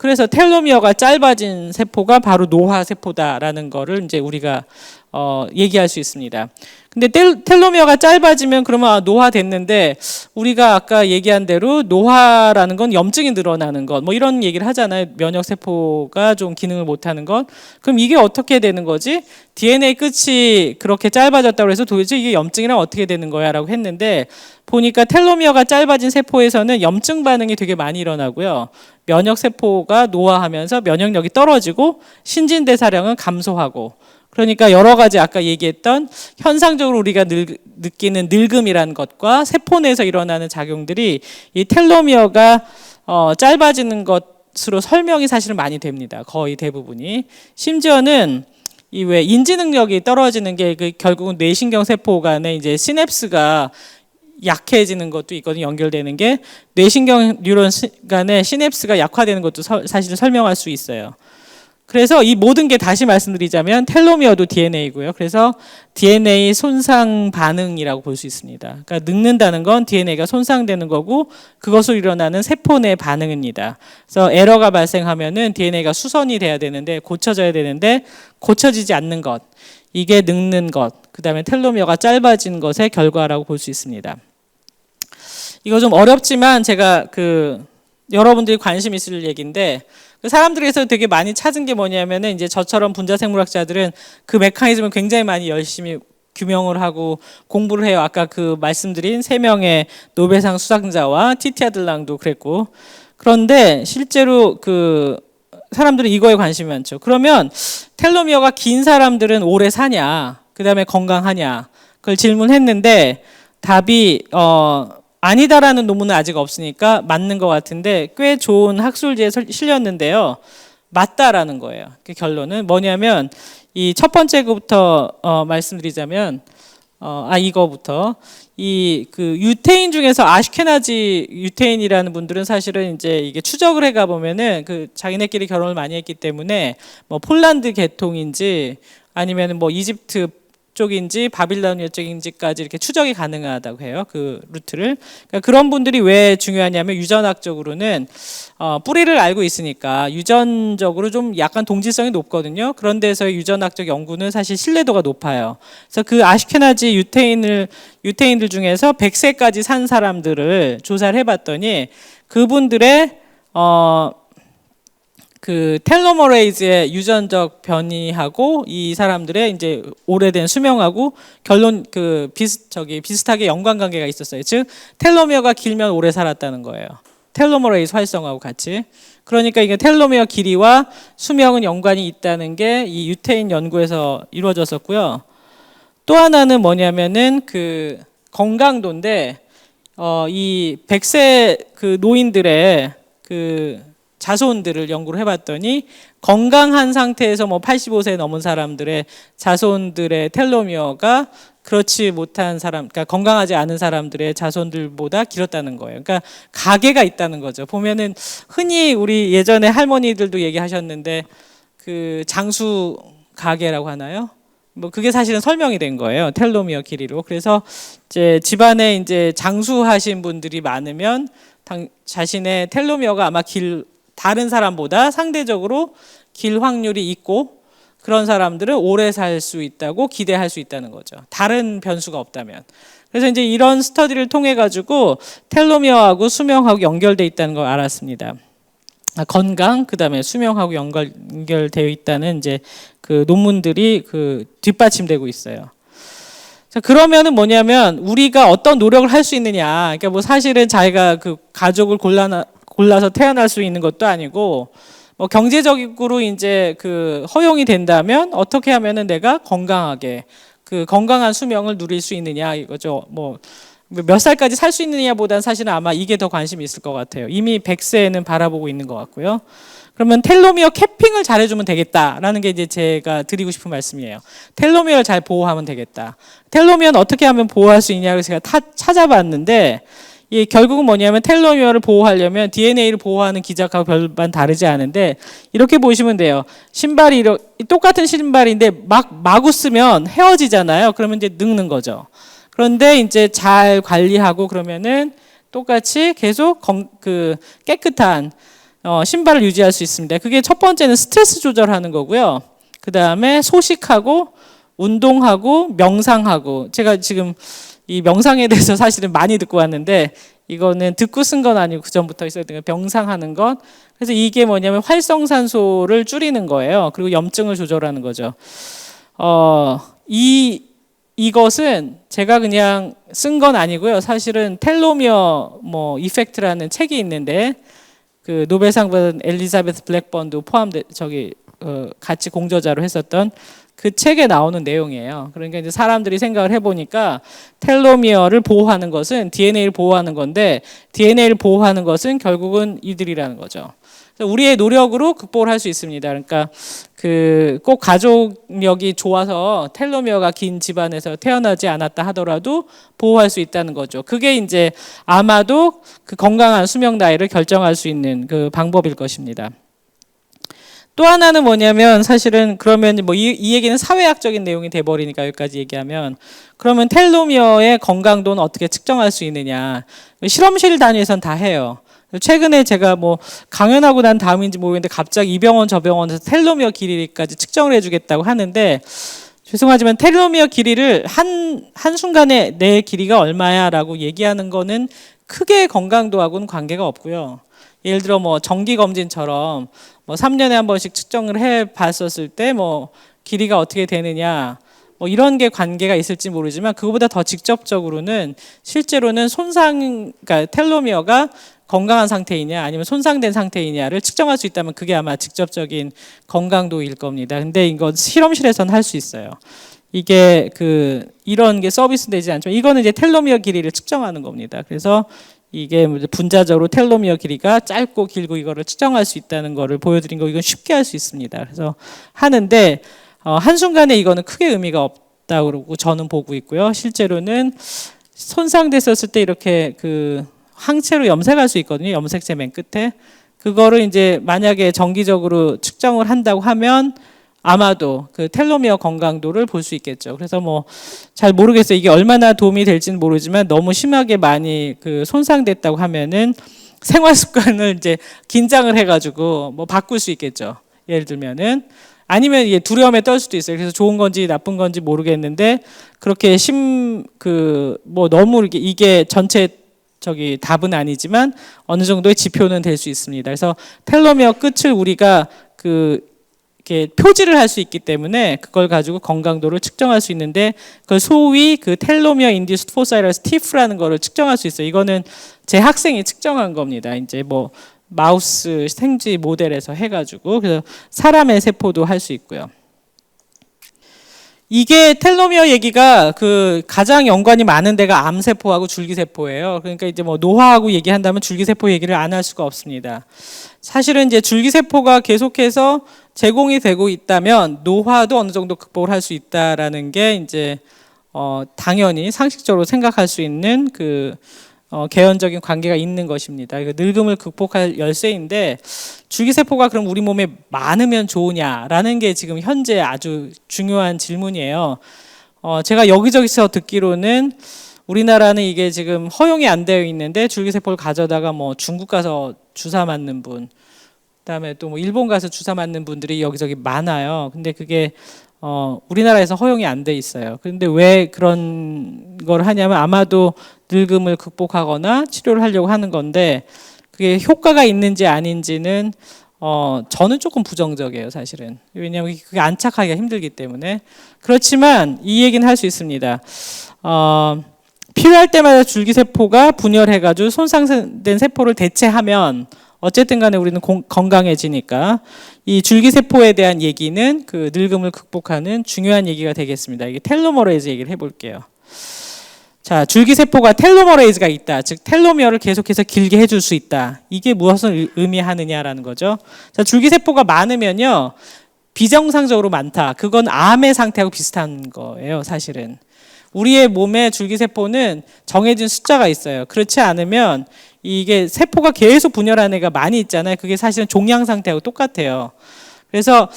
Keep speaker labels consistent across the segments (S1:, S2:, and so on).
S1: 그래서 텔로미어가 짧아진 세포가 바로 노화 세포다라는 거를 이제 우리가 얘기할 수 있습니다. 근데 텔로미어가 짧아지면 그러면 노화됐는데, 우리가 아까 얘기한 대로 노화라는 건 염증이 늘어나는 것, 뭐 이런 얘기를 하잖아요. 면역 세포가 좀 기능을 못하는 것. 그럼 이게 어떻게 되는 거지? DNA 끝이 그렇게 짧아졌다고 해서 도대체 이게 염증이랑 어떻게 되는 거야라고 했는데, 보니까 텔로미어가 짧아진 세포에서는 염증 반응이 되게 많이 일어나고요. 면역 세포가 노화하면서 면역력이 떨어지고 신진대사량은 감소하고, 그러니까 여러 가지 아까 얘기했던 현상적으로 우리가 느끼는 늙음이라는 것과 세포 내에서 일어나는 작용들이 이 텔로미어가 짧아지는 것으로 설명이 사실은 많이 됩니다. 거의 대부분이. 심지어는 이 왜 인지 능력이 떨어지는 게 결국은 뇌신경 세포 간에 이제 시냅스가 약해지는 것도 있거든요. 연결되는 게 뇌신경 뉴런 간에 시냅스가 약화되는 것도 사실 설명할 수 있어요. 그래서 이 모든 게 다시 말씀드리자면 텔로미어도 DNA고요. 그래서 DNA 손상 반응이라고 볼 수 있습니다. 그러니까 늙는다는 건 DNA가 손상되는 거고 그것으로 일어나는 세포 내 반응입니다. 그래서 에러가 발생하면은 DNA가 수선이 돼야 되는데 고쳐져야 되는데 고쳐지지 않는 것. 이게 늙는 것. 그다음에 텔로미어가 짧아진 것의 결과라고 볼 수 있습니다. 이거 좀 어렵지만 제가 여러분들이 관심 있을 얘기인데 사람들에서 되게 많이 찾은 게 뭐냐면은 이제 저처럼 분자생물학자들은 그 메커니즘을 굉장히 많이 열심히 규명을 하고 공부를 해요. 아까 말씀드린 3명의 노벨상 수상자와 티티아 들랑도 그랬고. 그런데 실제로 사람들은 이거에 관심이 많죠. 그러면 텔로미어가 긴 사람들은 오래 사냐? 그다음에 건강하냐? 그걸 질문했는데 답이 아니다라는 논문은 아직 없으니까 맞는 것 같은데 꽤 좋은 학술지에 실렸는데요. 맞다라는 거예요. 그 결론은 뭐냐면 이 첫 번째 것부터 말씀드리자면 이거부터 유태인 중에서 아슈케나지 유태인이라는 분들은 사실은 이제 이게 추적을 해가 보면은 자기네끼리 결혼을 많이 했기 때문에 뭐 폴란드 계통인지 아니면은 뭐 이집트 쪽인지 바빌로니아 쪽인지까지 이렇게 추적이 가능하다고 해요. 그 루트를. 그러니까 그런 분들이 왜 중요하냐면 유전학적으로는 뿌리를 알고 있으니까 유전적으로 좀 약간 동질성이 높거든요. 그런 데서의 유전학적 연구는 사실 신뢰도가 높아요. 그래서 그 아슈케나지 유태인들 중에서 100세까지 산 사람들을 조사를 해봤더니 그분들의 텔로머레이즈의 유전적 변이하고 이 사람들의 이제 오래된 수명하고 결론 비슷하게 연관관계가 있었어요. 즉 텔로미어가 길면 오래 살았다는 거예요. 텔로머레이즈 활성화하고 같이. 그러니까 이게 텔로미어 길이와 수명은 연관이 있다는 게 이 유태인 연구에서 이루어졌었고요. 또 하나는 뭐냐면은 건강도인데 이 100세 노인들의 자손들을 연구를 해봤더니 건강한 상태에서 85세 넘은 사람들의 자손들의 텔로미어가 그렇지 못한 사람, 그러니까 건강하지 않은 사람들의 자손들보다 길었다는 거예요. 그러니까 가계가 있다는 거죠. 보면은 흔히 우리 예전에 할머니들도 얘기하셨는데 장수 가계라고 하나요? 뭐 그게 사실은 설명이 된 거예요. 텔로미어 길이로. 그래서 이제 집안에 이제 장수하신 분들이 많으면 자신의 텔로미어가 아마 다른 사람보다 상대적으로 길 확률이 있고 그런 사람들은 오래 살 수 있다고 기대할 수 있다는 거죠. 다른 변수가 없다면. 그래서 이제 이런 스터디를 통해 가지고 텔로미어하고 수명하고 연결되어 있다는 걸 알았습니다. 건강 그다음에 수명하고 연결되어 있다는 이제 논문들이 뒷받침되고 있어요. 자, 그러면은 뭐냐면 우리가 어떤 노력을 할 수 있느냐. 그러니까 뭐 사실은 자기가 가족을 골라서 태어날 수 있는 것도 아니고 뭐 경제적으로 이제 허용이 된다면 어떻게 하면은 내가 건강하게 건강한 수명을 누릴 수 있느냐 이거죠. 뭐 몇 살까지 살 수 있느냐보다는 사실은 아마 이게 더 관심이 있을 것 같아요. 이미 100세는 바라보고 있는 것 같고요. 그러면 텔로미어 캐핑을 잘해주면 되겠다라는 게 이제 제가 드리고 싶은 말씀이에요. 텔로미어를 잘 보호하면 되겠다. 텔로미어는 어떻게 하면 보호할 수 있냐고 제가 찾아봤는데 결국은 뭐냐면 텔로미어를 보호하려면 DNA를 보호하는 기작하고 별반 다르지 않은데 이렇게 보시면 돼요. 신발이 똑같은 신발인데 마구 쓰면 헤어지잖아요. 그러면 이제 늙는 거죠. 그런데 이제 잘 관리하고 그러면은 똑같이 계속 깨끗한 신발을 유지할 수 있습니다. 그게 첫 번째는 스트레스 조절하는 거고요. 그 다음에 소식하고 운동하고 명상하고, 제가 지금 이 명상에 대해서 사실은 많이 듣고 왔는데 이거는 듣고 쓴 건 아니고 그 전부터 있었던 거, 명상하는 것. 그래서 이게 뭐냐면 활성산소를 줄이는 거예요. 그리고 염증을 조절하는 거죠. 이것은 제가 그냥 쓴 건 아니고요. 사실은 텔로미어 이펙트라는 책이 있는데 그 노벨상 받은 엘리자베스 블랙번도 포함돼 같이 공저자로 했었던 그 책에 나오는 내용이에요. 그러니까 이제 사람들이 생각을 해보니까 텔로미어를 보호하는 것은 DNA를 보호하는 건데 DNA를 보호하는 것은 결국은 이들이라는 거죠. 우리의 노력으로 극복을 할 수 있습니다. 그러니까 꼭 가족력이 좋아서 텔로미어가 긴 집안에서 태어나지 않았다 하더라도 보호할 수 있다는 거죠. 그게 이제 아마도 그 건강한 수명 나이를 결정할 수 있는 그 방법일 것입니다. 또 하나는 뭐냐면 사실은 그러면 이 얘기는 사회학적인 내용이 돼버리니까 여기까지 얘기하면, 그러면 텔로미어의 건강도는 어떻게 측정할 수 있느냐. 실험실 단위에선 다 해요. 최근에 제가 강연하고 난 다음인지 모르겠는데 갑자기 이 병원 저 병원에서 텔로미어 길이까지 측정을 해주겠다고 하는데, 죄송하지만 텔로미어 길이를 한순간에 내 길이가 얼마야 라고 얘기하는 거는 크게 건강도하고는 관계가 없고요. 예를 들어 정기검진처럼 3년에 한 번씩 측정을 해 봤었을 때 길이가 어떻게 되느냐 이런 게 관계가 있을지 모르지만, 그거보다 더 직접적으로는 실제로는 그러니까 텔로미어가 건강한 상태이냐 아니면 손상된 상태이냐를 측정할 수 있다면 그게 아마 직접적인 건강도일 겁니다. 근데 이거 실험실에서는 할 수 있어요. 이게 이런 게 서비스 되지 않지만 이거는 이제 텔로미어 길이를 측정하는 겁니다. 그래서 이게 분자적으로 텔로미어 길이가 짧고 길고 이거를 측정할 수 있다는 거를 보여드린 거, 이건 쉽게 할 수 있습니다. 그래서 하는데 한순간에 이거는 크게 의미가 없다고 저는 보고 있고요. 실제로는 손상됐었을 때 이렇게 항체로 염색할 수 있거든요. 염색체 맨 끝에. 그거를 이제 만약에 정기적으로 측정을 한다고 하면 아마도 그 텔로미어 건강도를 볼 수 있겠죠. 그래서 잘 모르겠어요. 이게 얼마나 도움이 될지는 모르지만 너무 심하게 많이 손상됐다고 하면은 생활 습관을 이제 긴장을 해가지고 바꿀 수 있겠죠. 예를 들면은 아니면 이게 두려움에 떨 수도 있어요. 그래서 좋은 건지 나쁜 건지 모르겠는데 그렇게 너무 이게 전체 답은 아니지만 어느 정도의 지표는 될 수 있습니다. 그래서 텔로미어 끝을 우리가 이렇게 표지를 할 수 있기 때문에 그걸 가지고 건강도를 측정할 수 있는데, 그걸 소위 텔로미어 인듀스드 포사이러스 TIF라는 거를 측정할 수 있어요. 이거는 제 학생이 측정한 겁니다. 이제 마우스 생쥐 모델에서 해가지고, 그래서 사람의 세포도 할 수 있고요. 이게 텔로미어 얘기가 가장 연관이 많은 데가 암세포하고 줄기세포예요. 그러니까 이제 노화하고 얘기한다면 줄기세포 얘기를 안 할 수가 없습니다. 사실은 이제 줄기세포가 계속해서 제공이 되고 있다면 노화도 어느 정도 극복을 할 수 있다라는 게 이제 당연히 상식적으로 생각할 수 있는 개연적인 관계가 있는 것입니다. 늙음을 극복할 열쇠인데, 줄기세포가 그럼 우리 몸에 많으면 좋으냐라는 게 지금 현재 아주 중요한 질문이에요. 제가 여기저기서 듣기로는 우리나라는 이게 지금 허용이 안 되어 있는데 줄기세포를 가져다가 중국 가서 주사 맞는 분, 그다음에 또 일본 가서 주사 맞는 분들이 여기저기 많아요. 근데 그게 우리나라에서 허용이 안 돼 있어요. 그런데 왜 그런 걸 하냐면 아마도 늙음을 극복하거나 치료를 하려고 하는 건데, 그게 효과가 있는지 아닌지는 저는 조금 부정적이에요, 사실은. 왜냐하면 그게 안착하기가 힘들기 때문에. 그렇지만 이 얘기는 할 수 있습니다. 필요할 때마다 줄기세포가 분열해가지고 손상된 세포를 대체하면 어쨌든 간에 우리는 건강해지니까 이 줄기세포에 대한 얘기는 늙음을 극복하는 중요한 얘기가 되겠습니다. 이게 텔로머레이즈 얘기를 해볼게요. 자, 줄기세포가 텔로머레이즈가 있다. 즉 텔로미어를 계속해서 길게 해줄 수 있다. 이게 무엇을 의미하느냐라는 거죠. 자, 줄기세포가 많으면요, 비정상적으로 많다. 그건 암의 상태하고 비슷한 거예요, 사실은. 우리의 몸에 줄기세포는 정해진 숫자가 있어요. 그렇지 않으면 이게 세포가 계속 분열하는 애가 많이 있잖아요. 그게 사실은 종양 상태하고 똑같아요. 그래서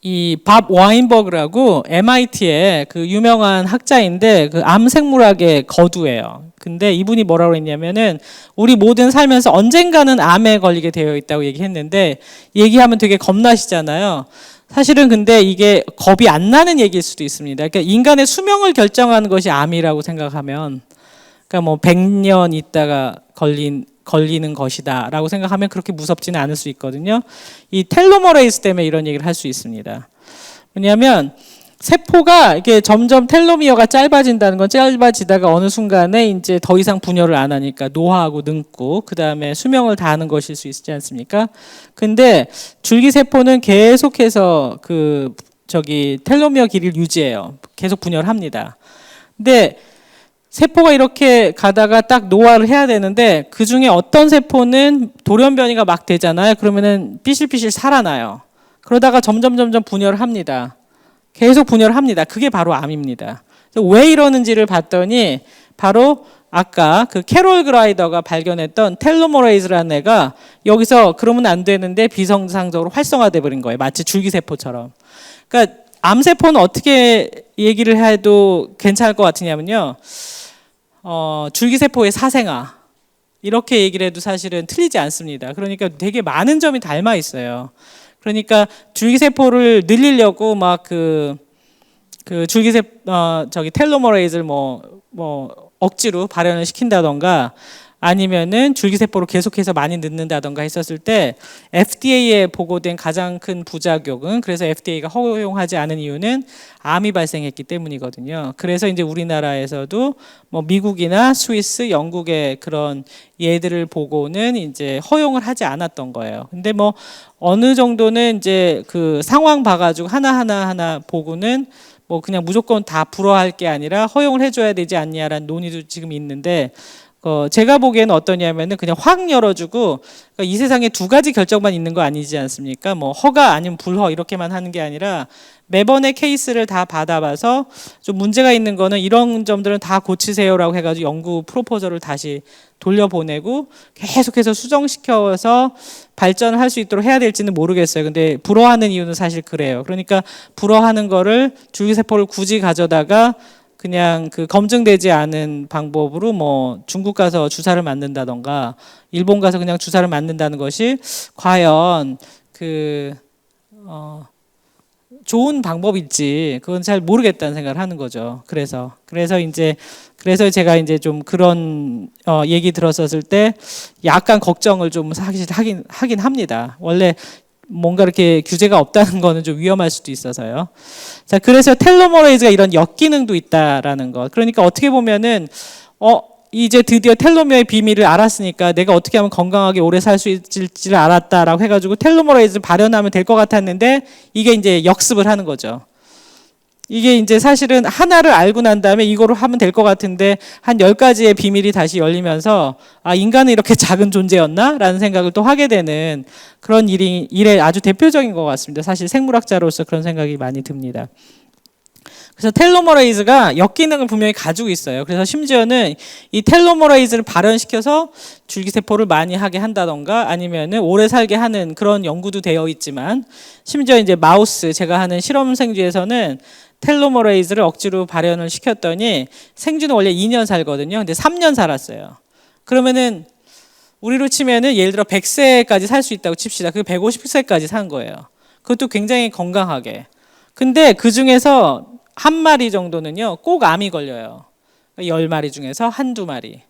S1: 이 밥 와인버그라고 MIT의 그 유명한 학자인데 그 암생물학의 거두예요. 근데 이분이 뭐라고 했냐면은 우리 모든 살면서 언젠가는 암에 걸리게 되어 있다고 얘기했는데 얘기하면 되게 겁나시잖아요. 사실은 근데 이게 겁이 안 나는 얘기일 수도 있습니다. 그러니까 인간의 수명을 결정하는 것이 암이라고 생각하면, 그러니까 뭐 100년 있다가 걸리는 것이다라고 생각하면 그렇게 무섭지는 않을 수 있거든요. 이 텔로머레이스 때문에 이런 얘기를 할 수 있습니다. 왜냐하면 세포가 이게 점점 텔로미어가 짧아진다는 건 짧아지다가 어느 순간에 이제 더 이상 분열을 안 하니까 노화하고 늙고 그 다음에 수명을 다하는 것일 수 있지 않습니까? 근데 줄기세포는 계속해서 텔로미어 길이를 유지해요. 계속 분열합니다. 근데 세포가 이렇게 가다가 딱 노화를 해야 되는데 그 중에 어떤 세포는 돌연변이가 막 되잖아요. 그러면은 삐실삐실 살아나요. 그러다가 점점 분열을 합니다. 계속 분열을 합니다. 그게 바로 암입니다. 왜 이러는지를 봤더니 바로 아까 그 캐롤 그라이더가 발견했던 텔로머레이즈라는 애가 여기서 그러면 안 되는데 비정상적으로 활성화돼 버린 거예요. 마치 줄기세포처럼. 그러니까 암세포는 어떻게 얘기를 해도 괜찮을 것 같으냐면요. 줄기세포의 사생아 이렇게 얘기를 해도 사실은 틀리지 않습니다. 그러니까 되게 많은 점이 닮아 있어요. 그러니까 줄기세포를 늘리려고 막 텔로머레이즈를 억지로 발현을 시킨다던가 아니면은 줄기세포를 계속해서 많이 넣는다던가 했었을 때 FDA에 보고된 가장 큰 부작용은, 그래서 FDA가 허용하지 않은 이유는 암이 발생했기 때문이거든요. 그래서 이제 우리나라에서도 뭐 미국이나 스위스, 영국의 그런 예들을 보고는 이제 허용을 하지 않았던 거예요. 근데 뭐 어느 정도는 이제 그 상황 봐가지고 하나 보고는 뭐 그냥 무조건 다 불허할 게 아니라 허용을 해줘야 되지 않냐라는 논의도 지금 있는데, 제가 보기에는 어떠냐면은 그냥 확 열어주고, 그러니까 이 세상에 두 가지 결정만 있는 거 아니지 않습니까? 뭐 허가 아니면 불허 이렇게만 하는 게 아니라 매번의 케이스를 다 받아봐서 좀 문제가 있는 거는 이런 점들은 다 고치세요라고 해가지고 연구 프로포저를 다시 돌려보내고 계속해서 수정시켜서 발전을 할 수 있도록 해야 될지는 모르겠어요. 근데 불허하는 이유는 사실 그래요. 그러니까 불허하는 거를 줄기세포를 굳이 가져다가 그냥 그 검증되지 않은 방법으로 뭐 중국 가서 주사를 맞는다던가 일본 가서 그냥 주사를 맞는다는 것이 과연 좋은 방법일지 그건 잘 모르겠다는 생각을 하는 거죠. 그래서 제가 이제 좀 그런 얘기 들었었을 때 약간 걱정을 좀 하긴 합니다. 원래 뭔가 이렇게 규제가 없다는 거는 좀 위험할 수도 있어서요. 자, 그래서 텔로머레이즈가 이런 역기능도 있다라는 것. 그러니까 어떻게 보면은 이제 드디어 텔로미어의 비밀을 알았으니까 내가 어떻게 하면 건강하게 오래 살 수 있을지를 알았다라고 해가지고 텔로머레이즈를 발현하면 될 것 같았는데 이게 이제 역습을 하는 거죠. 이게 이제 사실은 하나를 알고 난 다음에 이거로 하면 될 것 같은데 한 10가지의 비밀이 다시 열리면서 인간은 이렇게 작은 존재였나? 라는 생각을 또 하게 되는 그런 일의 아주 대표적인 것 같습니다. 사실 생물학자로서 그런 생각이 많이 듭니다. 그래서 텔로머레이즈가 역기능을 분명히 가지고 있어요. 그래서 심지어는 이 텔로머레이즈를 발현시켜서 줄기세포를 많이 하게 한다던가 아니면은 오래 살게 하는 그런 연구도 되어 있지만, 심지어 이제 마우스 제가 하는 실험 생쥐에서는 텔로머레이즈를 억지로 발현을 시켰더니 생쥐는 원래 2년 살거든요. 근데 3년 살았어요. 그러면은 우리로 치면은 예를 들어 100세까지 살 수 있다고 칩시다. 그 150세까지 산 거예요. 그것도 굉장히 건강하게. 근데 그 중에서 한 마리 정도는요, 꼭 암이 걸려요. 10마리 중에서 한두 마리.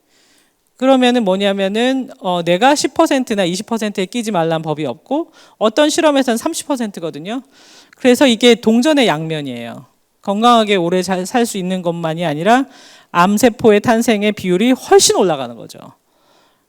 S1: 그러면은 뭐냐면은 내가 10%나 20%에 끼지 말라는 법이 없고 어떤 실험에서는 30%거든요. 그래서 이게 동전의 양면이에요. 건강하게 오래 살 수 있는 것만이 아니라 암세포의 탄생의 비율이 훨씬 올라가는 거죠.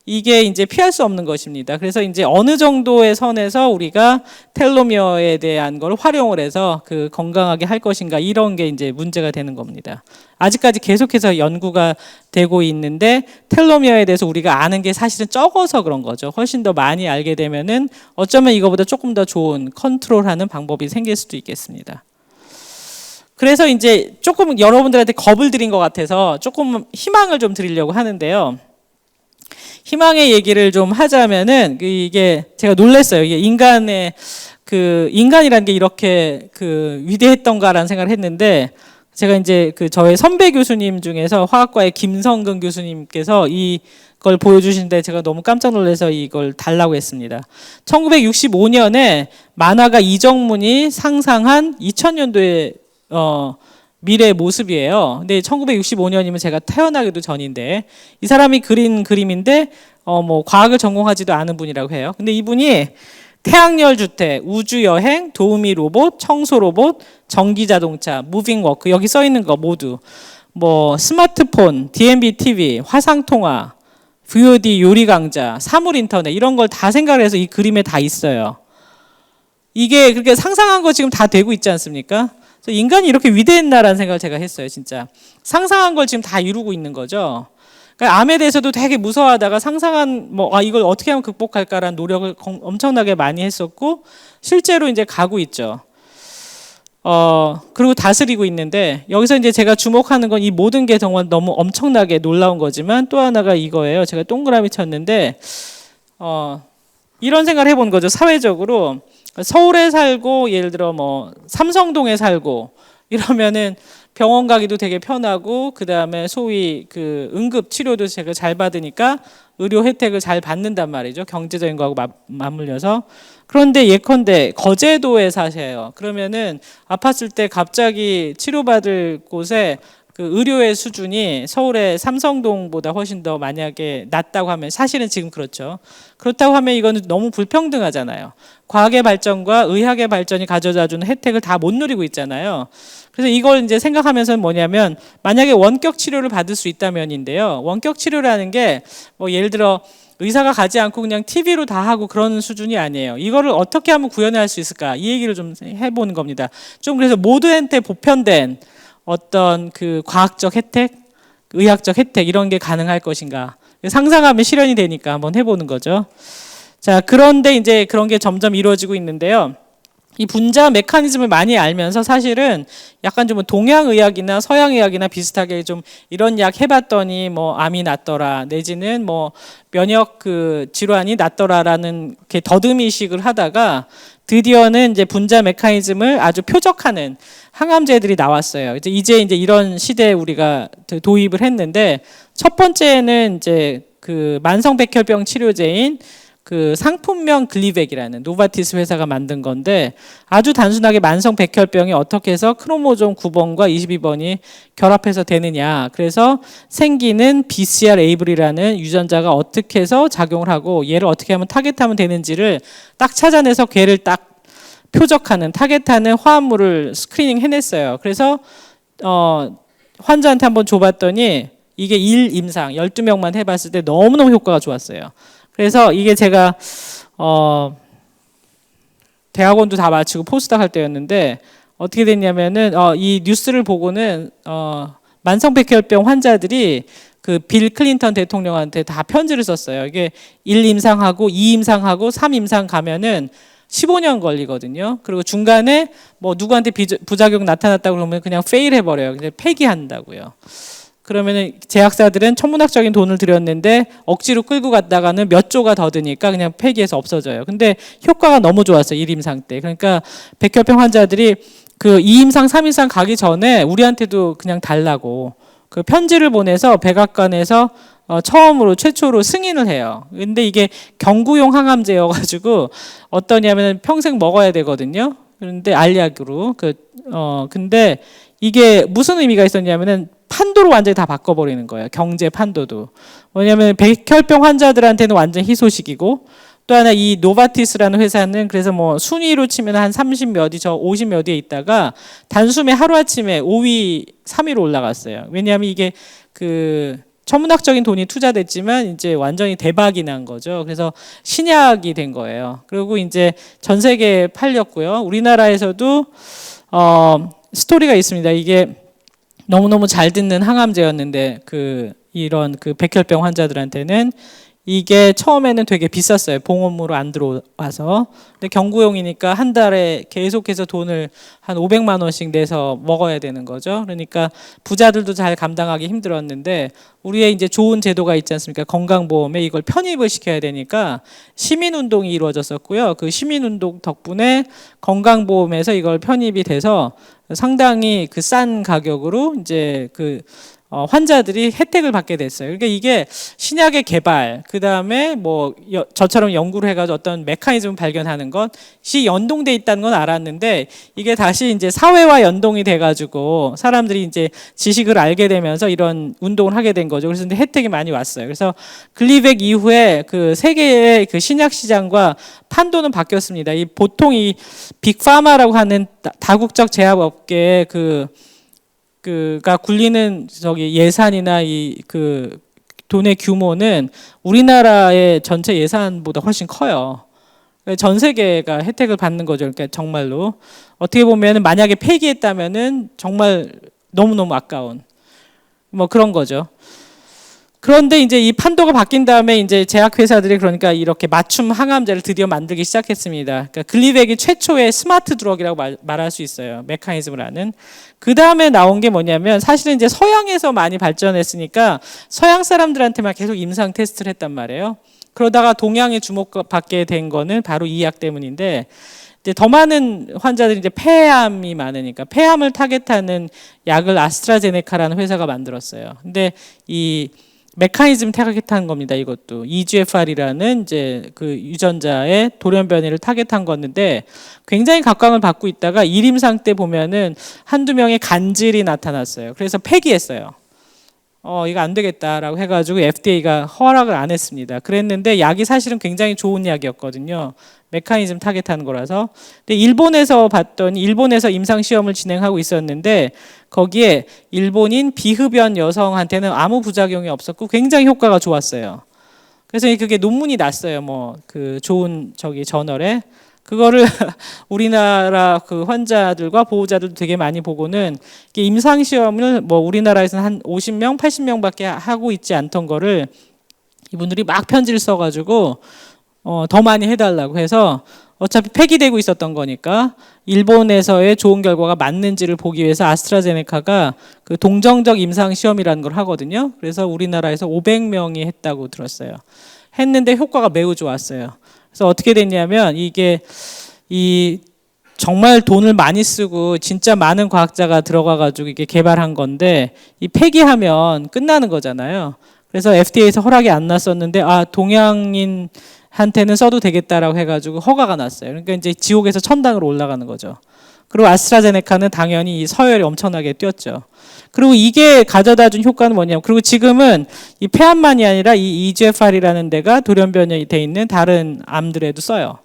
S1: 이게 이제 피할 수 없는 것입니다. 그래서 이제 어느 정도의 선에서 우리가 텔로미어에 대한 걸 활용을 해서 그 건강하게 할 것인가, 이런 게 이제 문제가 되는 겁니다. 아직까지 계속해서 연구가 되고 있는데 텔로미어에 대해서 우리가 아는 게 사실은 적어서 그런 거죠. 훨씬 더 많이 알게 되면은 어쩌면 이거보다 조금 더 좋은 컨트롤하는 방법이 생길 수도 있겠습니다. 그래서 이제 조금 여러분들한테 겁을 드린 것 같아서 조금 희망을 좀 드리려고 하는데요. 희망의 얘기를 좀 하자면은 이게 제가 놀랐어요. 이게 인간의 그 인간이라는 게 이렇게 그 위대했던가라는 생각을 했는데, 제가 이제 그 저의 선배 교수님 중에서 화학과의 김성근 교수님께서 이걸 보여주시는데 제가 너무 깜짝 놀라서 이걸 달라고 했습니다. 1965년에 만화가 이정문이 상상한 2000년도의 미래의 모습이에요. 근데 1965년이면 제가 태어나기도 전인데, 이 사람이 그린 그림인데 뭐 과학을 전공하지도 않은 분이라고 해요. 근데 이분이 태양열 주택, 우주 여행, 도우미 로봇, 청소 로봇, 전기 자동차, 무빙 워크, 여기 써 있는 거 모두 뭐 스마트폰, DMB TV, 화상 통화, VOD 요리 강좌, 사물 인터넷 이런 걸 다 생각을 해서 이 그림에 다 있어요. 이게 그렇게 상상한 거 지금 다 되고 있지 않습니까? 인간이 이렇게 위대했나라는 생각을 제가 했어요, 진짜. 상상한 걸 지금 다 이루고 있는 거죠. 그러니까 암에 대해서도 되게 무서워하다가 상상한 이걸 어떻게 하면 극복할까라는 노력을 엄청나게 많이 했었고, 실제로 이제 가고 있죠. 그리고 다스리고 있는데, 여기서 이제 제가 주목하는 건 이 모든 게 정말 너무 엄청나게 놀라운 거지만, 또 하나가 이거예요. 제가 동그라미 쳤는데 이런 생각을 해본 거죠. 사회적으로 서울에 살고 예를 들어 뭐 삼성동에 살고 이러면은 병원 가기도 되게 편하고, 그 다음에 소위 그 응급 치료도 제가 잘 받으니까 의료 혜택을 잘 받는단 말이죠. 경제적인 거하고 맞물려서. 그런데 예컨대 거제도에 사세요. 그러면은 아팠을 때 갑자기 치료받을 곳에 그 의료의 수준이 서울의 삼성동보다 훨씬 더 만약에 낮다고 하면, 사실은 지금 그렇죠. 그렇다고 하면 이거는 너무 불평등하잖아요. 과학의 발전과 의학의 발전이 가져다주는 혜택을 다 못 누리고 있잖아요. 그래서 이걸 이제 생각하면서 뭐냐면, 만약에 원격 치료를 받을 수 있다면인데요. 원격 치료라는 게 뭐 예를 들어 의사가 가지 않고 그냥 TV로 다 하고 그런 수준이 아니에요. 이거를 어떻게 하면 구현할 수 있을까? 이 얘기를 좀 해보는 겁니다. 좀 그래서 모두한테 보편된 어떤 그 과학적 혜택, 의학적 혜택 이런 게 가능할 것인가? 상상하면 실현이 되니까 한번 해보는 거죠. 자, 그런데 이제 그런 게 점점 이루어지고 있는데요. 이 분자 메커니즘을 많이 알면서 사실은 약간 좀 동양의학이나 서양의학이나 비슷하게 좀 이런 약 해봤더니 뭐 암이 낫더라, 내지는 뭐 면역 그 질환이 낫더라라는 이렇게 더듬이식을 하다가 드디어는 이제 분자 메커니즘을 아주 표적하는 항암제들이 나왔어요. 이제 이런 시대에 우리가 도입을 했는데, 첫 번째는 이제 그 만성 백혈병 치료제인 그 상품명 글리백이라는 노바티스 회사가 만든 건데, 아주 단순하게 만성 백혈병이 어떻게 해서 크로모좀 9번과 22번이 결합해서 되느냐, 그래서 생기는 BCR-ABL이라는 유전자가 어떻게 해서 작용을 하고 얘를 어떻게 하면 타겟하면 되는지를 딱 찾아내서 걔를 딱 표적하는, 타겟하는 화합물을 스크리닝 해냈어요. 그래서 환자한테 한번 줘봤더니 이게 1임상 12명만 해봤을 때 너무너무 효과가 좋았어요. 그래서 이게 제가 대학원도 다 마치고 포스닥 할 때였는데, 어떻게 됐냐면은 이 뉴스를 보고는 만성 백혈병 환자들이 그 빌 클린턴 대통령한테 다 편지를 썼어요. 이게 1임상하고 2임상하고 3임상 가면은 15년 걸리거든요. 그리고 중간에 뭐 누구한테 부작용 나타났다고 그러면 그냥 페일 해버려요. 그냥 폐기한다고요. 그러면은 제약사들은 천문학적인 돈을 들였는데 억지로 끌고 갔다가는 몇 조가 더 드니까 그냥 폐기해서 없어져요. 근데 효과가 너무 좋았어요. 1임상 때. 그러니까 백혈병 환자들이 그 2임상, 3임상 가기 전에 우리한테도 그냥 달라고 그 편지를 보내서 백악관에서 처음으로 최초로 승인을 해요. 근데 이게 경구용 항암제여가지고 어떠냐면 평생 먹어야 되거든요. 그런데 알약으로 근데 이게 무슨 의미가 있었냐면은 판도를 완전히 다 바꿔버리는 거예요. 경제 판도도. 왜냐하면 백혈병 환자들한테는 완전 희소식이고, 또 하나 이 노바티스라는 회사는 그래서 뭐 순위로 치면 한 30몇 위, 저 50몇 위에 있다가 단숨에 하루아침에 5위, 3위로 올라갔어요. 왜냐하면 이게 그 천문학적인 돈이 투자됐지만 이제 완전히 대박이 난 거죠. 그래서 신약이 된 거예요. 그리고 이제 전 세계에 팔렸고요. 우리나라에서도 스토리가 있습니다. 이게 너무너무 잘 듣는 항암제였는데 이런 백혈병 환자들한테는 이게 처음에는 되게 비쌌어요. 보험으로 안 들어와서. 근데 경구용이니까 한 달에 계속해서 돈을 한 500만 원씩 내서 먹어야 되는 거죠. 그러니까 부자들도 잘 감당하기 힘들었는데 우리의 이제 좋은 제도가 있지 않습니까? 건강보험에 이걸 편입을 시켜야 되니까 시민운동이 이루어졌었고요. 그 시민운동 덕분에 건강보험에서 이걸 편입이 돼서 상당히 그 싼 가격으로 이제 그 환자들이 혜택을 받게 됐어요. 그러니까 이게 신약의 개발, 그 다음에 뭐 저처럼 연구를 해가지고 어떤 메커니즘을 발견하는 것이 연동돼 있다는 건 알았는데 이게 다시 이제 사회와 연동이 돼가지고 사람들이 이제 지식을 알게 되면서 이런 운동을 하게 된 거죠. 그래서 혜택이 많이 왔어요. 그래서 글리백 이후에 그 세계의 그 신약 시장과 판도는 바뀌었습니다. 이 보통 이 빅파마라고 하는 다국적 제약업계의 그가 굴리는 저기 예산이나 이 그 돈의 규모는 우리나라의 전체 예산보다 훨씬 커요. 전 세계가 혜택을 받는 거죠. 그러니까 정말로 어떻게 보면은 만약에 폐기했다면은 정말 너무너무 아까운 뭐 그런 거죠. 그런데 이제 이 판도가 바뀐 다음에 이제 제약회사들이 그러니까 이렇게 맞춤 항암제를 드디어 만들기 시작했습니다. 그러니까 글리백이 최초의 스마트 드럭이라고 말할 수 있어요. 메커니즘을 아는. 그 다음에 나온 게 뭐냐면 사실은 이제 서양에서 많이 발전했으니까 서양 사람들한테만 계속 임상 테스트를 했단 말이에요. 그러다가 동양에 주목받게 된 거는 바로 이 약 때문인데 이제 더 많은 환자들이 이제 폐암이 많으니까 폐암을 타겟하는 약을 아스트라제네카라는 회사가 만들었어요. 근데 이 메커니즘 타겟한 겁니다. 이것도 EGFR이라는 이제 그 유전자의 돌연변이를 타겟한 건데 굉장히 각광을 받고 있다가 1임상 때 보면은 한두 명의 간질이 나타났어요. 그래서 폐기했어요. 이거 안 되겠다라고 해가지고 FDA가 허락을 안 했습니다. 그랬는데 약이 사실은 굉장히 좋은 약이었거든요. 메커니즘 타겟하는 거라서. 근데 일본에서 봤더니 일본에서 임상 시험을 진행하고 있었는데 거기에 일본인 비흡연 여성한테는 아무 부작용이 없었고 굉장히 효과가 좋았어요. 그래서 그게 논문이 났어요. 뭐 그 좋은 저기 저널에. 그거를 우리나라 그 환자들과 보호자들도 되게 많이 보고는 임상 시험을 뭐 우리나라에서는 한 50명, 80명밖에 하고 있지 않던 거를 이분들이 막 편지를 써가지고 더 많이 해달라고 해서 어차피 폐기되고 있었던 거니까 일본에서의 좋은 결과가 맞는지를 보기 위해서 아스트라제네카가 그 동정적 임상 시험이라는 걸 하거든요. 그래서 우리나라에서 500명이 했다고 들었어요. 했는데 효과가 매우 좋았어요. 그래서 어떻게 됐냐면 이게 이 정말 돈을 많이 쓰고 진짜 많은 과학자가 들어가가지고 이게 개발한 건데 이 폐기하면 끝나는 거잖아요. 그래서 FDA에서 허락이 안 났었는데 동양인한테는 써도 되겠다라고 해가지고 허가가 났어요. 그러니까 이제 지옥에서 천당으로 올라가는 거죠. 그리고 아스트라제네카는 당연히 이 서열이 엄청나게 뛰었죠. 그리고 이게 가져다 준 효과는 뭐냐면 그리고 지금은 이 폐암만이 아니라 이 EGFR이라는 데가 돌연변이 돼 있는 다른 암들에도 써요.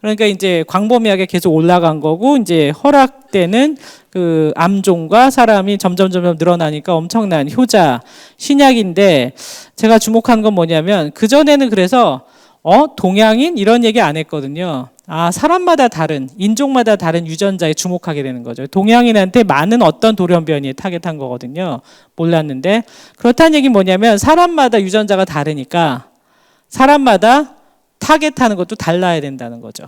S1: 그러니까 이제 광범위하게 계속 올라간 거고 이제 허락되는 그 암종과 사람이 점점 늘어나니까 엄청난 효자 신약인데 제가 주목한 건 뭐냐면 그전에는 그래서 동양인 이런 얘기 안 했거든요. 사람마다 다른 인종마다 다른 유전자에 주목하게 되는 거죠. 동양인한테 많은 어떤 돌연변이에 타겟한 거거든요. 몰랐는데 그렇다는 얘기는 뭐냐면 사람마다 유전자가 다르니까 사람마다 타겟하는 것도 달라야 된다는 거죠.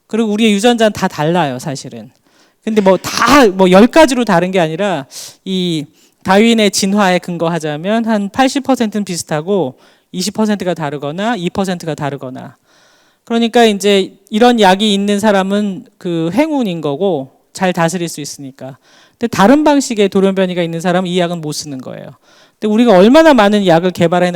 S1: 그리고 우리의 유전자는 다 달라요, 사실은. 근데 뭐 다 10가지로 다른 게 아니라 이 다윈의 진화에 근거하자면 한 80%는 비슷하고 20%가 다르거나 2%가 다르거나. 그러니까 이제 이런 약이 있는 사람은 그 행운인 거고 잘 다스릴 수 있으니까. 근데 다른 방식의 돌연변이가 있는 사람은 이 약은 못 쓰는 거예요. 근데 우리가 얼마나 많은 약을 개발해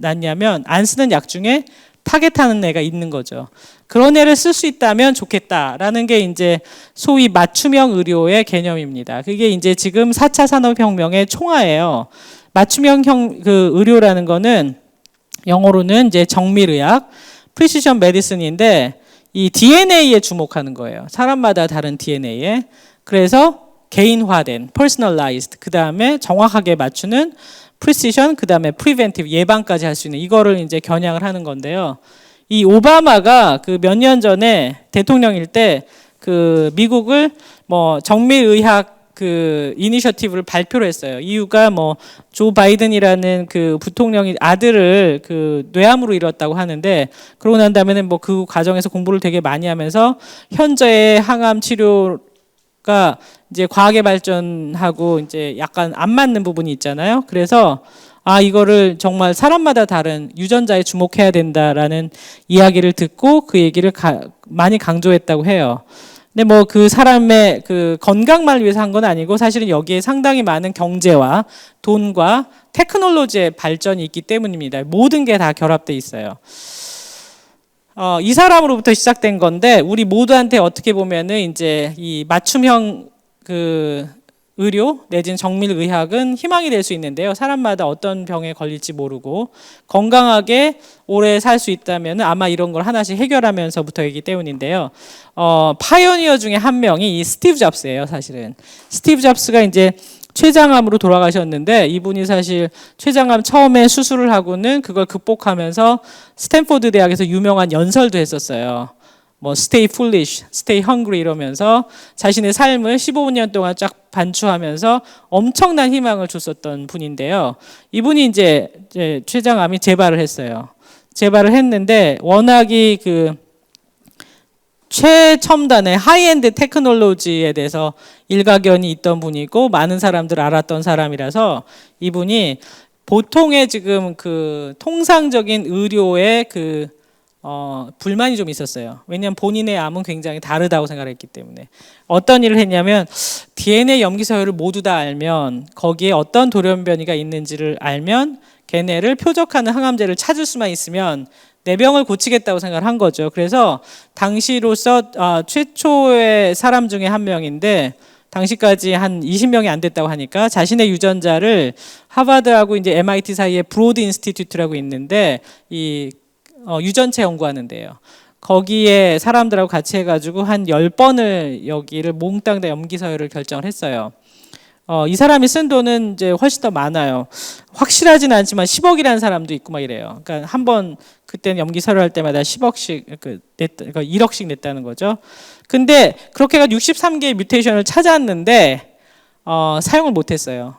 S1: 놨냐면 안 쓰는 약 중에 타겟하는 애가 있는 거죠. 그런 애를 쓸 수 있다면 좋겠다라는 게 이제 소위 맞춤형 의료의 개념입니다. 그게 이제 지금 4차 산업혁명의 총하예요. 맞춤형 그 의료라는 거는 영어로는 이제 정밀의학, 프리시션 메디슨인데 이 DNA에 주목하는 거예요. 사람마다 다른 DNA에. 그래서 개인화된, personalized, 그 다음에 정확하게 맞추는 프리시션, 그 다음에 프리벤티브, 예방까지 할 수 있는 이거를 이제 겨냥을 하는 건데요. 이 오바마가 그 몇 년 전에 대통령일 때 그 미국을 뭐 정밀의학 그 이니셔티브를 발표를 했어요. 이유가 뭐 조 바이든이라는 그 부통령이 아들을 그 뇌암으로 잃었다고 하는데, 그러고 난 다음에는 뭐 그 과정에서 공부를 되게 많이 하면서 현재의 항암 치료가 이제 과학의 발전하고 이제 약간 안 맞는 부분이 있잖아요. 그래서 이거를 정말 사람마다 다른 유전자에 주목해야 된다라는 이야기를 듣고 그 얘기를 많이 강조했다고 해요. 근데 뭐 그 사람의 그 건강만을 위해서 한 건 아니고 사실은 여기에 상당히 많은 경제와 돈과 테크놀로지의 발전이 있기 때문입니다. 모든 게 다 결합돼 있어요. 이 사람으로부터 시작된 건데 우리 모두한테 어떻게 보면은 이제 이 맞춤형 그 의료 내지는 정밀의학은 희망이 될 수 있는데요. 사람마다 어떤 병에 걸릴지 모르고 건강하게 오래 살 수 있다면 아마 이런 걸 하나씩 해결하면서부터이기 때문인데요. 파이오니어 중에 한 명이 이 스티브 잡스예요. 사실은 스티브 잡스가 이제 췌장암으로 돌아가셨는데, 이분이 사실 췌장암 처음에 수술을 하고는 그걸 극복하면서 스탠포드 대학에서 유명한 연설도 했었어요. 뭐 stay foolish, stay hungry 이러면서 자신의 삶을 15년 동안 쫙 반추하면서 엄청난 희망을 줬었던 분인데요. 이분이 이제 췌장암이 재발을 했어요. 재발을 했는데 워낙이 그 최첨단의 하이엔드 테크놀로지에 대해서 일가견이 있던 분이고 많은 사람들 알았던 사람이라서 이분이 보통의 지금 그 통상적인 의료의 그 불만이 좀 있었어요. 왜냐하면 본인의 암은 굉장히 다르다고 생각했기 때문에. 어떤 일을 했냐면 DNA 염기 서열을 모두 다 알면 거기에 어떤 돌연변이가 있는지를 알면 걔네를 표적하는 항암제를 찾을 수만 있으면 내 병을 고치겠다고 생각을 한 거죠. 그래서 당시로서 최초의 사람 중에 한 명인데 당시까지 한 20명이 안 됐다고 하니까 자신의 유전자를 하버드하고 이제 MIT 사이에 브로드 인스티튜트라고 있는데 이 유전체 연구하는 데요. 거기에 사람들하고 같이 해가지고 한 10번을 여기를 몽땅 다 염기 서열을 결정을 했어요. 이 사람이 쓴 돈은 이제 훨씬 더 많아요. 확실하진 않지만 10억이라는 사람도 있고 막 이래요. 그러니까 한 번 그때는 염기 서류할 때마다 10억씩 그러니까 1억씩 냈다는 거죠. 근데 그렇게가 63개의 뮤테이션을 찾았는데 사용을 못했어요.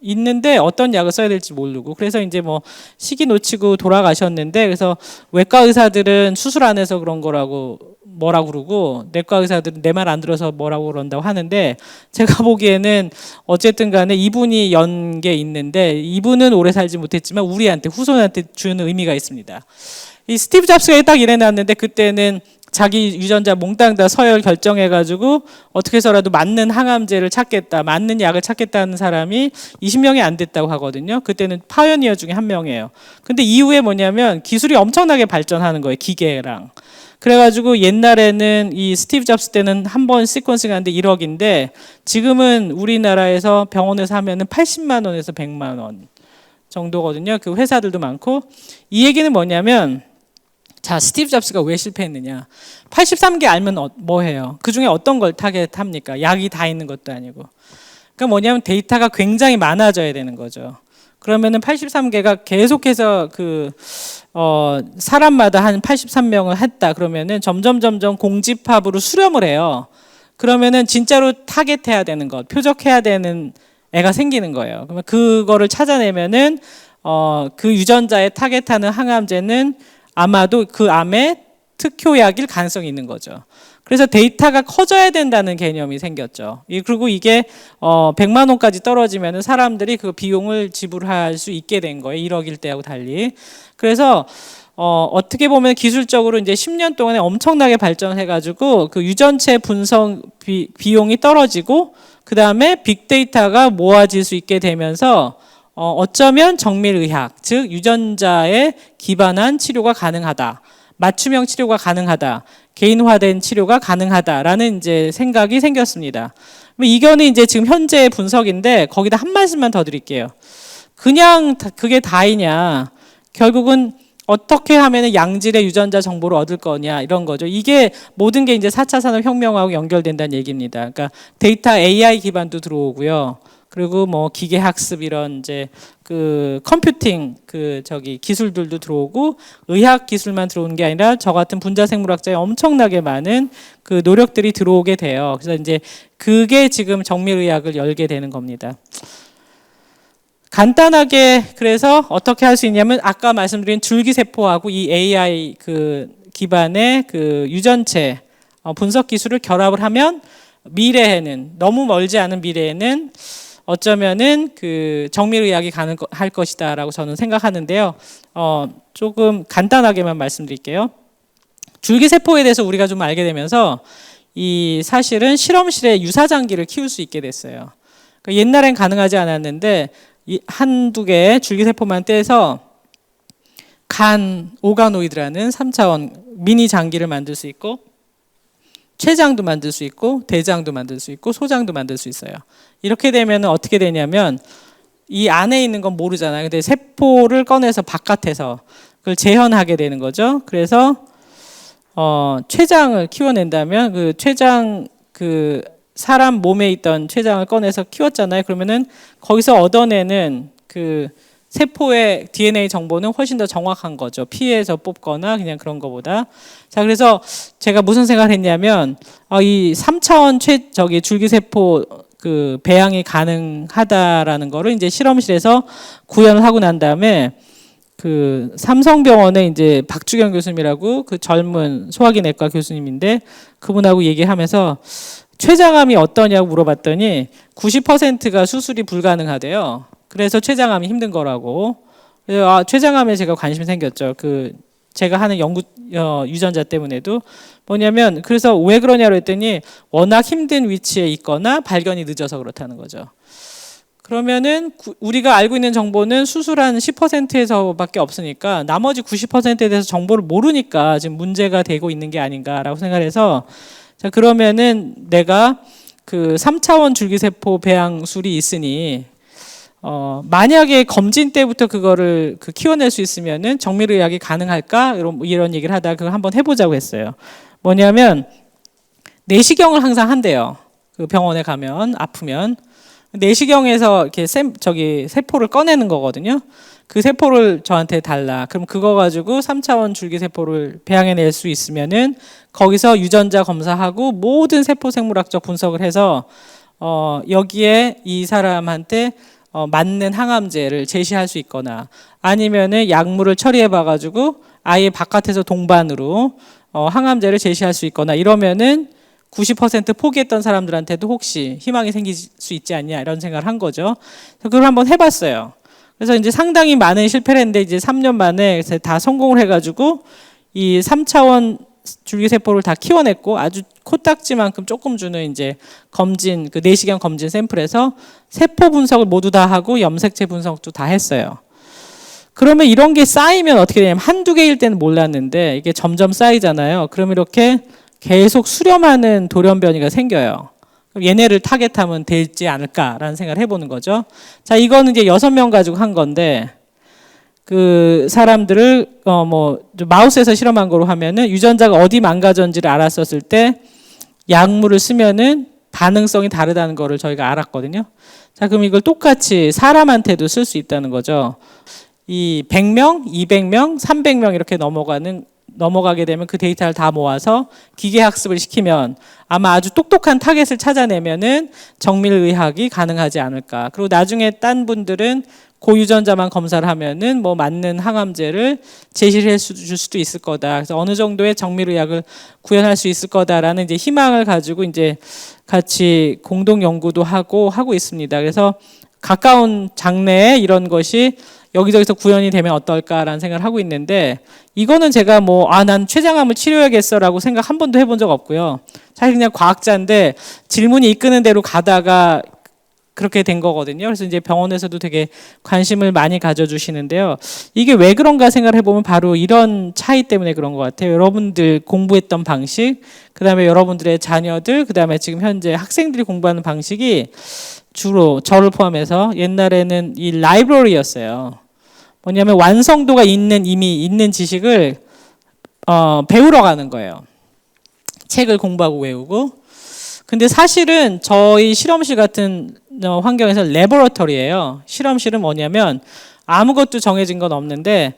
S1: 있는데 어떤 약을 써야 될지 모르고 그래서 이제 뭐 시기 놓치고 돌아가셨는데, 그래서 외과 의사들은 수술 안 해서 그런 거라고 뭐라고 그러고 내과 의사들은 내 말 안 들어서 뭐라고 그런다고 하는데, 제가 보기에는 어쨌든 간에 이분이 연 게 있는데 이분은 오래 살지 못했지만 우리한테 후손한테 주는 의미가 있습니다. 이 스티브 잡스가 딱 이래놨는데 그때는 자기 유전자 몽땅 다 서열 결정해가지고 어떻게 해서라도 맞는 항암제를 찾겠다, 맞는 약을 찾겠다는 사람이 20명이 안 됐다고 하거든요. 그때는 파이오니어 중에 한 명이에요. 근데 이후에 뭐냐면 기술이 엄청나게 발전하는 거예요. 기계랑. 그래가지고 옛날에는 이 스티브 잡스 때는 한 번 시퀀싱 하는데 1억인데 지금은 우리나라에서 병원에서 하면은 80만 원에서 100만 원 정도거든요. 그 회사들도 많고. 이 얘기는 뭐냐면, 자, 스티브 잡스가 왜 실패했느냐. 83개 알면 뭐 해요? 그 중에 어떤 걸 타겟합니까? 약이 다 있는 것도 아니고. 그러니까 뭐냐면 데이터가 굉장히 많아져야 되는 거죠. 그러면은 83개가 계속해서 사람마다 한 83명을 했다. 그러면은 점점 공집합으로 수렴을 해요. 그러면은 진짜로 타겟해야 되는 것, 표적해야 되는 애가 생기는 거예요. 그러면 그거를 찾아내면은 그 유전자에 타겟하는 항암제는 아마도 그 암의 특효약일 가능성이 있는 거죠. 그래서 데이터가 커져야 된다는 개념이 생겼죠. 그리고 이게 100만 원까지 떨어지면 사람들이 그 비용을 지불할 수 있게 된 거예요. 1억일 때하고 달리. 그래서 어떻게 보면 기술적으로 이제 10년 동안에 엄청나게 발전해가지고 그 유전체 분석 비용이 떨어지고 그 다음에 빅데이터가 모아질 수 있게 되면서 어쩌면 정밀의학, 즉 유전자에 기반한 치료가 가능하다. 맞춤형 치료가 가능하다. 개인화된 치료가 가능하다라는 이제 생각이 생겼습니다. 이거는 이제 지금 현재의 분석인데 거기다 한 말씀만 더 드릴게요. 그냥 그게 다이냐. 결국은 어떻게 하면 양질의 유전자 정보를 얻을 거냐 이런 거죠. 이게 모든 게 이제 4차 산업혁명하고 연결된다는 얘기입니다. 그러니까 데이터 AI 기반도 들어오고요. 그리고 뭐 기계 학습 이런 이제 그 컴퓨팅 기술들도 들어오고 의학 기술만 들어오는 게 아니라 저 같은 분자 생물학자의 엄청나게 많은 그 노력들이 들어오게 돼요. 그래서 이제 그게 지금 정밀의학을 열게 되는 겁니다. 간단하게 그래서 어떻게 할 수 있냐면 아까 말씀드린 줄기세포하고 이 AI 그 기반의 그 유전체 분석 기술을 결합을 하면 미래에는 너무 멀지 않은 미래에는 어쩌면은 그 정밀의학이 가능할 것이다라고 저는 생각하는데요. 조금 간단하게만 말씀드릴게요. 줄기세포에 대해서 우리가 좀 알게 되면서 이 사실은 실험실에 유사장기를 키울 수 있게 됐어요. 그러니까 옛날엔 가능하지 않았는데 한두 개의 줄기세포만 떼서 오가노이드라는 3차원 미니 장기를 만들 수 있고 췌장도 만들 수 있고 대장도 만들 수 있고 소장도 만들 수 있어요. 이렇게 되면 어떻게 되냐면 이 안에 있는 건 모르잖아요. 근데 세포를 꺼내서 바깥에서 그걸 재현하게 되는 거죠. 그래서 췌장을 키워낸다면 그 췌장 그 사람 몸에 있던 췌장을 꺼내서 키웠잖아요. 그러면은 거기서 얻어내는 그 세포의 DNA 정보는 훨씬 더 정확한 거죠. 피에서 뽑거나 그냥 그런 거보다. 자, 그래서 제가 무슨 생각을 했냐면 이 3차원 줄기세포 그 배양이 가능하다라는 거를 이제 실험실에서 구현을 하고 난 다음에 그 삼성병원의 이제 박주경 교수님이라고 그 젊은 소화기 내과 교수님인데 그분하고 얘기하면서 췌장암이 어떠냐고 물어봤더니 90%가 수술이 불가능하대요. 그래서 췌장암이 힘든 거라고. 그래서 췌장암에 제가 관심이 생겼죠. 그 제가 하는 연구 유전자 때문에도 뭐냐면 그래서 왜 그러냐고 했더니 워낙 힘든 위치에 있거나 발견이 늦어서 그렇다는 거죠. 그러면은 우리가 알고 있는 정보는 수술한 10%에서밖에 없으니까 나머지 90%에 대해서 정보를 모르니까 지금 문제가 되고 있는 게 아닌가라고 생각해서 자 그러면은 내가 그 3차원 줄기세포 배양술이 있으니 만약에 검진 때부터 그거를 키워낼 수 있으면은 정밀의학이 가능할까 이런 얘기를 하다가 그걸 한번 해보자고 했어요. 뭐냐면 내시경을 항상 한대요. 그 병원에 가면 아프면 내시경에서 이렇게 세포를 꺼내는 거거든요. 그 세포를 저한테 달라. 그럼 그거 가지고 3차원 줄기세포를 배양해낼 수 있으면은 거기서 유전자 검사하고 모든 세포 생물학적 분석을 해서 여기에 이 사람한테 맞는 항암제를 제시할 수 있거나 아니면은 약물을 처리해 봐가지고 아예 바깥에서 동반으로 항암제를 제시할 수 있거나 이러면은 90% 포기했던 사람들한테도 혹시 희망이 생길 수 있지 않냐 이런 생각을 한 거죠. 그걸 한번 해봤어요. 그래서 이제 상당히 많은 실패를 했는데 이제 3년 만에 다 성공을 해가지고 이 3차원 줄기세포를 다 키워냈고 아주 코딱지만큼 조금 주는 이제 검진 그 내시경 검진 샘플에서 세포 분석을 모두 다 하고 염색체 분석도 다 했어요. 그러면 이런 게 쌓이면 어떻게 되냐면 한두 개일 때는 몰랐는데 이게 점점 쌓이잖아요. 그러면 이렇게 계속 수렴하는 돌연변이가 생겨요. 그럼 얘네를 타겟하면 되지 않을까라는 생각을 해보는 거죠. 자, 이거는 이제 6명 가지고 한 건데 그 사람들을 마우스에서 실험한 거로 하면은 유전자가 어디 망가졌는지를 알았었을 때 약물을 쓰면은 반응성이 다르다는 거를 저희가 알았거든요. 자, 그럼 이걸 똑같이 사람한테도 쓸 수 있다는 거죠. 이 100명, 200명, 300명 이렇게 넘어가게 되면 그 데이터를 다 모아서 기계 학습을 시키면 아마 아주 똑똑한 타겟을 찾아내면은 정밀의학이 가능하지 않을까. 그리고 나중에 딴 분들은 고유전자만 검사를 하면은 뭐 맞는 항암제를 제시해 줄 수도 있을 거다. 그래서 어느 정도의 정밀의학을 구현할 수 있을 거다라는 이제 희망을 가지고 이제 같이 공동 연구도 하고 있습니다. 그래서 가까운 장래에 이런 것이 여기저기서 구현이 되면 어떨까라는 생각을 하고 있는데 이거는 제가 난 췌장암을 치료해야겠어라고 생각 한 번도 해본 적 없고요. 사실 그냥 과학자인데 질문이 이끄는 대로 가다가 그렇게 된 거거든요. 그래서 이제 병원에서도 되게 관심을 많이 가져주시는데요. 이게 왜 그런가 생각을 해보면 바로 이런 차이 때문에 그런 것 같아요. 여러분들 공부했던 방식, 그 다음에 여러분들의 자녀들, 그 다음에 지금 현재 학생들이 공부하는 방식이 주로 저를 포함해서 옛날에는 이 라이브러리였어요. 뭐냐면 완성도가 이미 있는 지식을 배우러 가는 거예요. 책을 공부하고 외우고. 근데 사실은 저희 실험실 같은 환경에서 레버러터리예요. 실험실은 뭐냐면 아무것도 정해진 건 없는데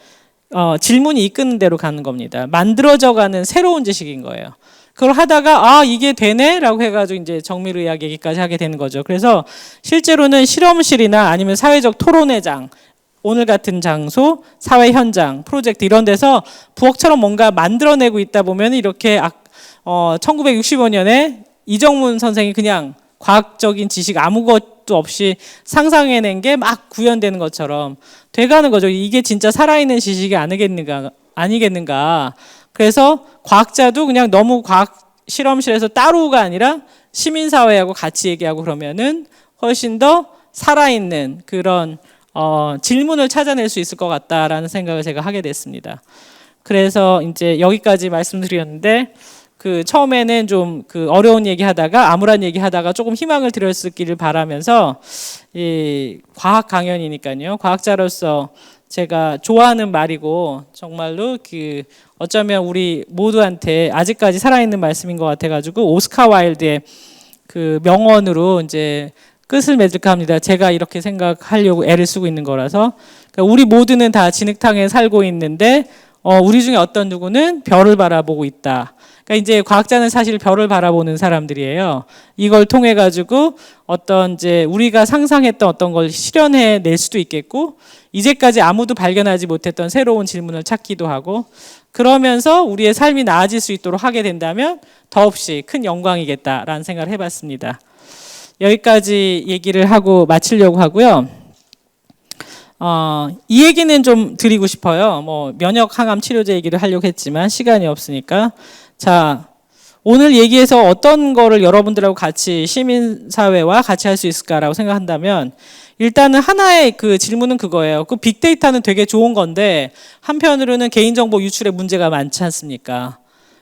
S1: 질문이 이끄는 대로 가는 겁니다. 만들어져가는 새로운 지식인 거예요. 그걸 하다가 이게 되네라고 해가지고 이제 정밀의학 얘기까지 하게 되는 거죠. 그래서 실제로는 실험실이나 아니면 사회적 토론회장, 오늘 같은 장소, 사회 현장, 프로젝트 이런 데서 부엌처럼 뭔가 만들어내고 있다 보면 이렇게 1965년에 이정문 선생이 그냥 과학적인 지식 아무것도 없이 상상해낸 게 막 구현되는 것처럼 돼가는 거죠. 이게 진짜 살아있는 지식이 아니겠는가. 그래서 과학자도 그냥 너무 과학 실험실에서 따로가 아니라 시민사회하고 같이 얘기하고 그러면은 훨씬 더 살아있는 그런 질문을 찾아낼 수 있을 것 같다라는 생각을 제가 하게 됐습니다. 그래서 이제 여기까지 말씀드렸는데 처음에는 좀 어려운 얘기 하다가 암울한 얘기 하다가 조금 희망을 드렸기를 바라면서 이 과학 강연이니까요. 과학자로서 제가 좋아하는 말이고 정말로 어쩌면 우리 모두한테 아직까지 살아있는 말씀인 것 같아가지고 오스카 와일드의 명언으로 이제 끝을 맺을까 합니다. 제가 이렇게 생각하려고 애를 쓰고 있는 거라서 그러니까 우리 모두는 다 진흙탕에 살고 있는데 우리 중에 어떤 누구는 별을 바라보고 있다. 그러니까 이제 과학자는 사실 별을 바라보는 사람들이에요. 이걸 통해 가지고 어떤 이제 우리가 상상했던 어떤 걸 실현해 낼 수도 있겠고 이제까지 아무도 발견하지 못했던 새로운 질문을 찾기도 하고 그러면서 우리의 삶이 나아질 수 있도록 하게 된다면 더없이 큰 영광이겠다라는 생각을 해봤습니다. 여기까지 얘기를 하고 마치려고 하고요. 이 얘기는 좀 드리고 싶어요. 면역 항암 치료제 얘기를 하려고 했지만 시간이 없으니까. 자, 오늘 얘기해서 어떤 거를 여러분들하고 같이 시민사회와 같이 할 수 있을까라고 생각한다면 일단은 하나의 질문은 그거예요. 빅데이터는 되게 좋은 건데 한편으로는 개인정보 유출에 문제가 많지 않습니까?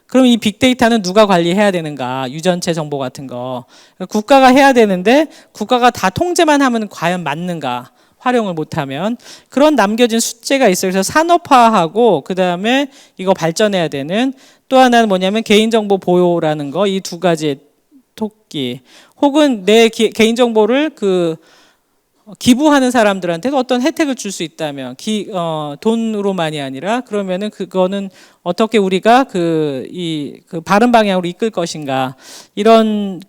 S1: 그럼 이 빅데이터는 누가 관리해야 되는가? 유전체 정보 같은 거. 국가가 해야 되는데 국가가 다 통제만 하면 과연 맞는가? 활용을 못하면 그런 남겨진 숙제가 있어요. 그래서 산업화하고 그다음에 이거 발전해야 되는 또 하나는 뭐냐면 개인정보 보호라는 거. 이 두 가지의 토끼 혹은 내 개인정보를 기부하는 사람들한테 어떤 혜택을 줄 수 있다면 돈으로만이 아니라 그러면은 그거는 어떻게 우리가 바른 방향으로 이끌 것인가 이런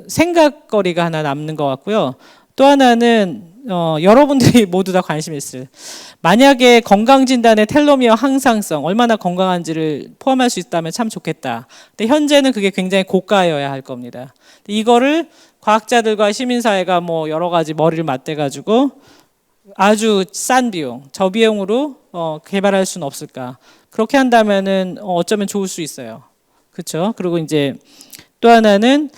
S1: 생각거리가 하나 남는 것 같고요. 또 하나는 여러분들이 모두 다 관심 있을 만약에 건강진단의 텔로미어 항상성 얼마나 건강한지를 포함할 수 있다면 참 좋겠다. 근데 현재는 그게 굉장히 고가여야 할 겁니다. 이거를 과학자들과 시민사회가 여러 가지 머리를 맞대가지고 아주 싼 비용, 저비용으로 개발할 수는 없을까? 그렇게 한다면은 어쩌면 좋을 수 있어요. 그렇죠? 그리고 이제 또 하나는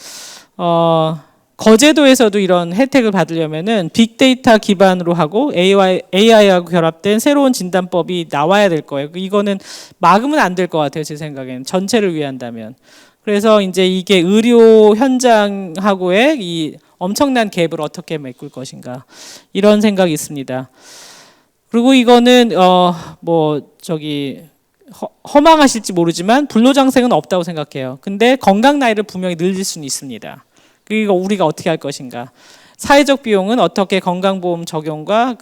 S1: 거제도에서도 이런 혜택을 받으려면은 빅데이터 기반으로 하고 AI하고 결합된 새로운 진단법이 나와야 될 거예요. 이거는 막으면 안 될 것 같아요. 제 생각에는 전체를 위한다면. 그래서 이제 이게 의료 현장하고의 이 엄청난 갭을 어떻게 메꿀 것인가 이런 생각이 있습니다. 그리고 이거는 허망하실지 모르지만 불로장생은 없다고 생각해요. 근데 건강 나이를 분명히 늘릴 수는 있습니다. 그리고 우리가 어떻게 할 것인가? 사회적 비용은 어떻게 건강보험 적용과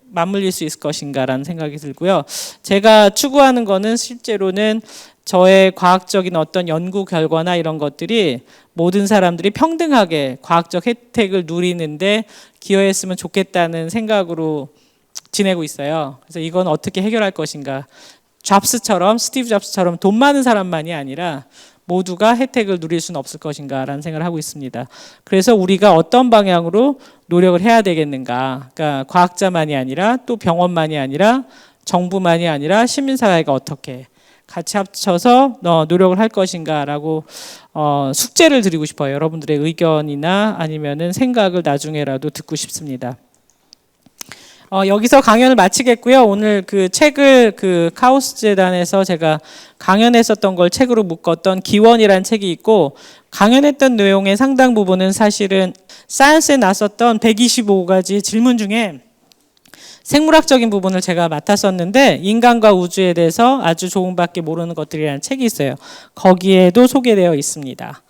S1: 맞물릴 수 있을 것인가라는 생각이 들고요. 제가 추구하는 거는 실제로는 저의 과학적인 어떤 연구 결과나 이런 것들이 모든 사람들이 평등하게 과학적 혜택을 누리는데 기여했으면 좋겠다는 생각으로 지내고 있어요. 그래서 이건 어떻게 해결할 것인가? 스티브 잡스처럼 돈 많은 사람만이 아니라 모두가 혜택을 누릴 수는 없을 것인가라는 생각을 하고 있습니다. 그래서 우리가 어떤 방향으로 노력을 해야 되겠는가? 그러니까 과학자만이 아니라 또 병원만이 아니라 정부만이 아니라 시민사회가 어떻게 같이 합쳐서 노력을 할 것인가라고 숙제를 드리고 싶어요. 여러분들의 의견이나 아니면은 생각을 나중에라도 듣고 싶습니다. 여기서 강연을 마치겠고요. 오늘 책을 카오스 재단에서 제가 강연했었던 걸 책으로 묶었던 기원이라는 책이 있고 강연했던 내용의 상당 부분은 사실은 사이언스에 나섰던 125가지 질문 중에 생물학적인 부분을 제가 맡았었는데 인간과 우주에 대해서 아주 조금밖에 모르는 것들이라는 책이 있어요. 거기에도 소개되어 있습니다.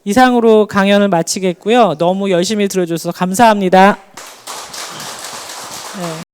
S1: 이상으로 강연을 마치겠고요. 너무 열심히 들어줘서 감사합니다. 네.